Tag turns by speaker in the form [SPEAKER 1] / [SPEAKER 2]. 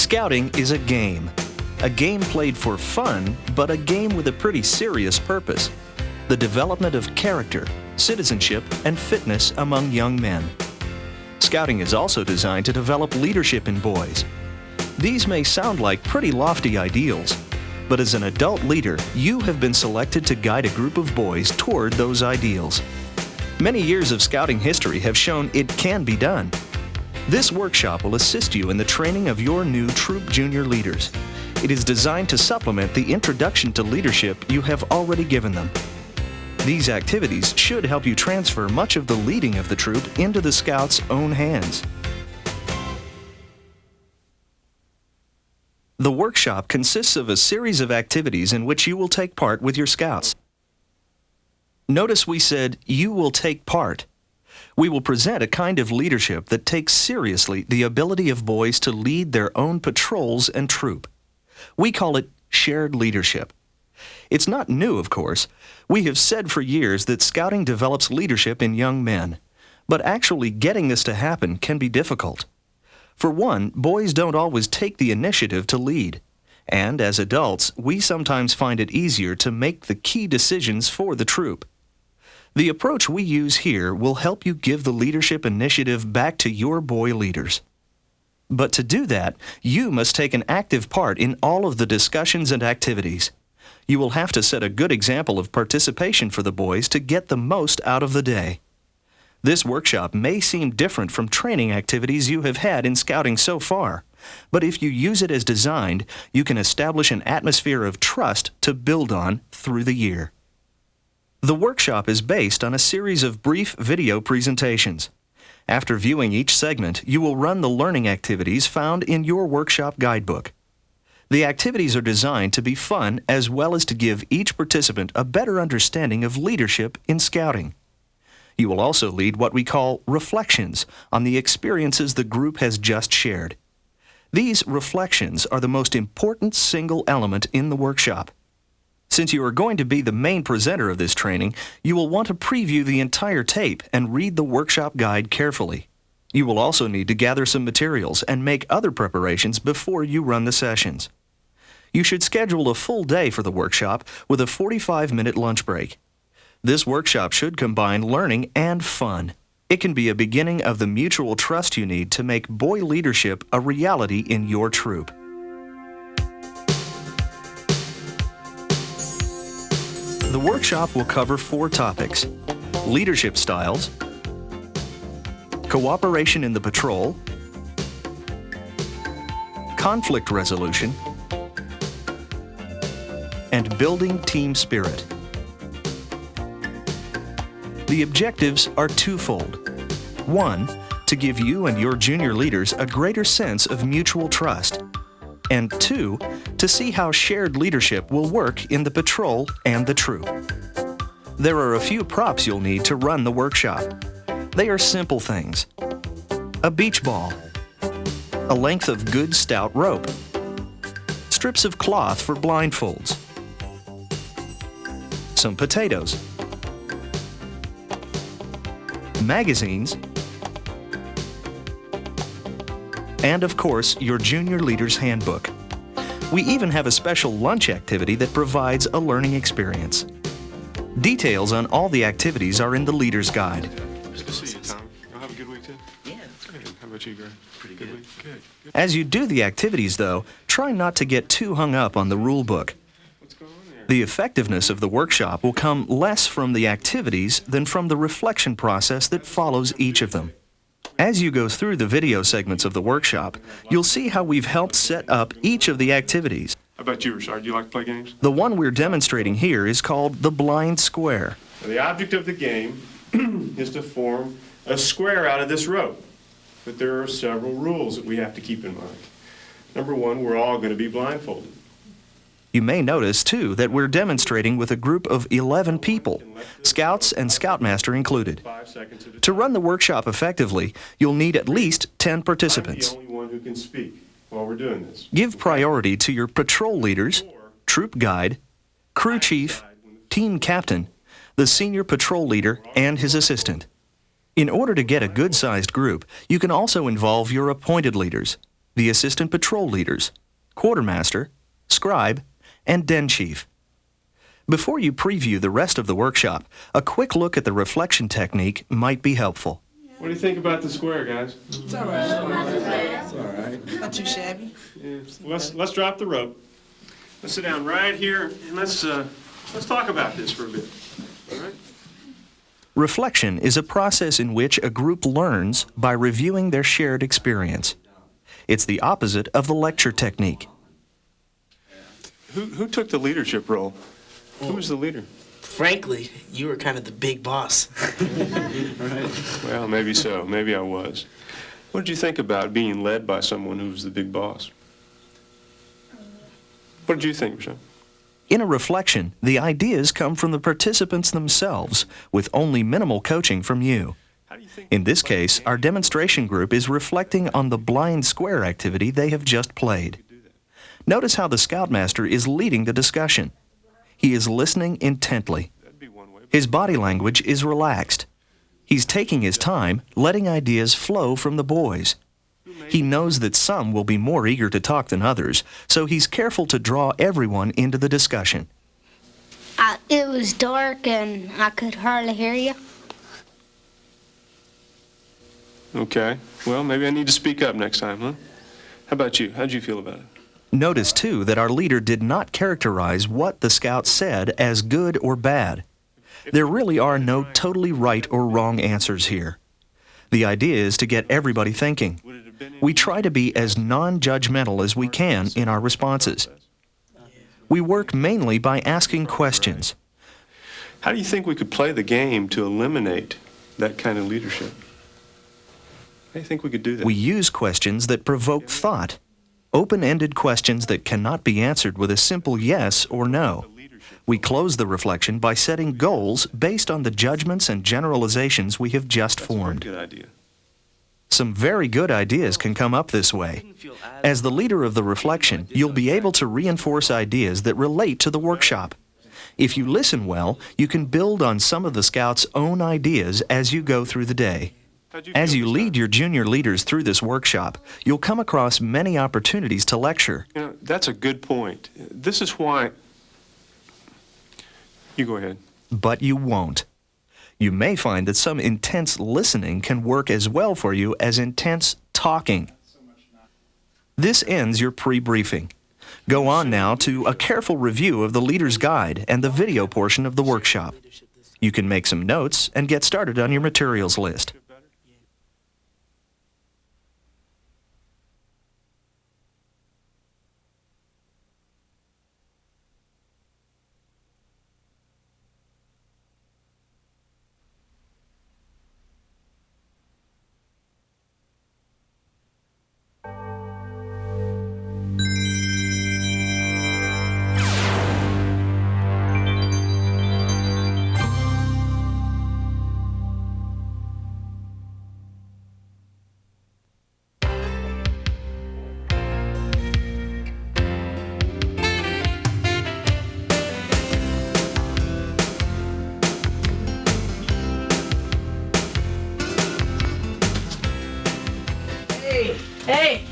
[SPEAKER 1] Scouting is a game played for fun, but a game with a pretty serious purpose: the development of character, citizenship, and fitness among young men. Scouting is also designed to develop leadership in boys. These may sound like pretty lofty ideals, but as an adult leader, you have been selected to guide a group of boys toward those ideals. Many years of Scouting history have shown it can be done. This workshop will assist you in the training of your new Troop Junior leaders. It is designed to supplement the introduction to leadership you have already given them. These activities should help you transfer much of the leading of the troop into the Scouts' own hands. The workshop consists of a series of activities in which you will take part with your Scouts. Notice we said, you will take part. We will present a kind of leadership that takes seriously the ability of boys to lead their own patrols and troop. We call it shared leadership. It's not new, of course. We have said for years that Scouting develops leadership in young men, but actually getting this to happen can be difficult. For one, boys don't always take the initiative to lead, and as adults, we sometimes find it easier to make the key decisions for the troop. The approach we use here will help you give the leadership initiative back to your boy leaders. But to do that, you must take an active part in all of the discussions and activities. You will have to set a good example of participation for the boys to get the most out of the day. This workshop may seem different from training activities you have had in Scouting so far, but if you use it as designed, you can establish an atmosphere of trust to build on through the year. The workshop is based on a series of brief video presentations. After viewing each segment, you will run the learning activities found in your workshop guidebook. The activities are designed to be fun as well as to give each participant a better understanding of leadership in Scouting. You will also lead what we call reflections on the experiences the group has just shared. These reflections are the most important single element in the workshop. Since you are going to be the main presenter of this training, you will want to preview the entire tape and read the workshop guide carefully. You will also need to gather some materials and make other preparations before you run the sessions. You should schedule a full day for the workshop with a 45-minute lunch break. This workshop should combine learning and fun. It can be a beginning of the mutual trust you need to make boy leadership a reality in your troop. The workshop will cover 4 topics: leadership styles, cooperation in the patrol, conflict resolution, and building team spirit. The objectives are twofold. 1, to give you and your junior leaders a greater sense of mutual trust. And 2, to see how shared leadership will work in the patrol and the troop. There are a few props you'll need to run the workshop. They are simple things: a beach ball, a length of good stout rope, strips of cloth for blindfolds, some potatoes, magazines, and of course, your junior leader's handbook. We even have a special lunch activity that provides a learning experience. Details on all the activities are in the leader's guide.
[SPEAKER 2] Good to see you, Tom. You'll have a good week, too?
[SPEAKER 3] Yeah, it's
[SPEAKER 2] Good. How about you, Greg?
[SPEAKER 3] pretty
[SPEAKER 2] Good
[SPEAKER 3] good.
[SPEAKER 2] week? Good.
[SPEAKER 1] As you do the activities, though, try not to get too hung up on the rule book.
[SPEAKER 2] What's going on there?
[SPEAKER 1] The effectiveness of the workshop will come less from the activities than from the reflection process that follows each of them. As you go through the video segments of the workshop, you'll see how we've helped set up each of the activities.
[SPEAKER 2] How about you, Richard? Do you like to play games?
[SPEAKER 1] The one we're demonstrating here is called the blind square.
[SPEAKER 2] Now, the object of the game is to form a square out of this rope. But there are several rules that we have to keep in mind. Number 1, we're all going to be blindfolded.
[SPEAKER 1] You may notice, too, that we're demonstrating with a group of 11 people, Scouts and Scoutmaster included.
[SPEAKER 2] 5 seconds at a
[SPEAKER 1] To
[SPEAKER 2] time.
[SPEAKER 1] run the workshop effectively, you'll need at least 10 participants.
[SPEAKER 2] I'm the only one who can speak while we're doing this.
[SPEAKER 1] Give priority to your patrol leaders, troop guide, crew chief, team captain, the senior patrol leader, and his assistant. In order to get a good-sized group, you can also involve your appointed leaders. the assistant patrol leaders, quartermaster, scribe, and den chief. Before you preview the rest of the workshop, a quick look at the reflection technique might be helpful.
[SPEAKER 2] What do you think about the square, guys?
[SPEAKER 3] It's all right. It's all right. Not too shabby.
[SPEAKER 2] Yeah. Let's drop the rope. Let's sit down right here and let's talk about this for a bit. All right?
[SPEAKER 1] Reflection is a process in which a group learns by reviewing their shared experience. It's the opposite of the lecture technique.
[SPEAKER 2] Who took the leadership role? Who was the leader?
[SPEAKER 3] Frankly, you were kind of the big boss.
[SPEAKER 2] Well, maybe so. Maybe I was. What did you think about being led by someone who was the big boss? What did you think, Michelle?
[SPEAKER 1] In a reflection, the ideas come from the participants themselves, with only minimal coaching from you. In this case, our demonstration group is reflecting on the blind square activity they have just played. Notice how the Scoutmaster is leading the discussion. He is listening intently. His body language is relaxed. He's taking his time, letting ideas flow from the boys. He knows that some will be more eager to talk than others, so he's careful to draw everyone into the discussion.
[SPEAKER 4] It was dark and I could hardly hear you.
[SPEAKER 2] Okay. Well, maybe I need to speak up next time, huh? How about you? How'd you feel about it?
[SPEAKER 1] Notice, too, that our leader did not characterize what the scouts said as good or bad. There really are no totally right or wrong answers here. The idea is to get everybody thinking. We try to be as non-judgmental as we can in our responses. We work mainly by asking questions.
[SPEAKER 2] How do you think we could play the game to eliminate that kind of leadership? How do you think we could do that?
[SPEAKER 1] We use questions that provoke thought. Open-ended questions that cannot be answered with a simple yes or no. We close the reflection by setting goals based on the judgments and generalizations we have just formed.
[SPEAKER 2] Good idea.
[SPEAKER 1] Some very good ideas can come up this way. As the leader of the reflection, you'll be able to reinforce ideas that relate to the workshop. If you listen well, you can build on some of the scouts' own ideas as you go through the day. As you lead your junior leaders through this workshop, you'll come across many opportunities to lecture.
[SPEAKER 2] You know, that's a good point. This is why... You go ahead.
[SPEAKER 1] But you won't. You may find that some intense listening can work as well for you as intense talking. This ends your pre-briefing. Go on now to a careful review of the leader's guide and the video portion of the workshop. You can make some notes and get started on your materials list.
[SPEAKER 5] Hey,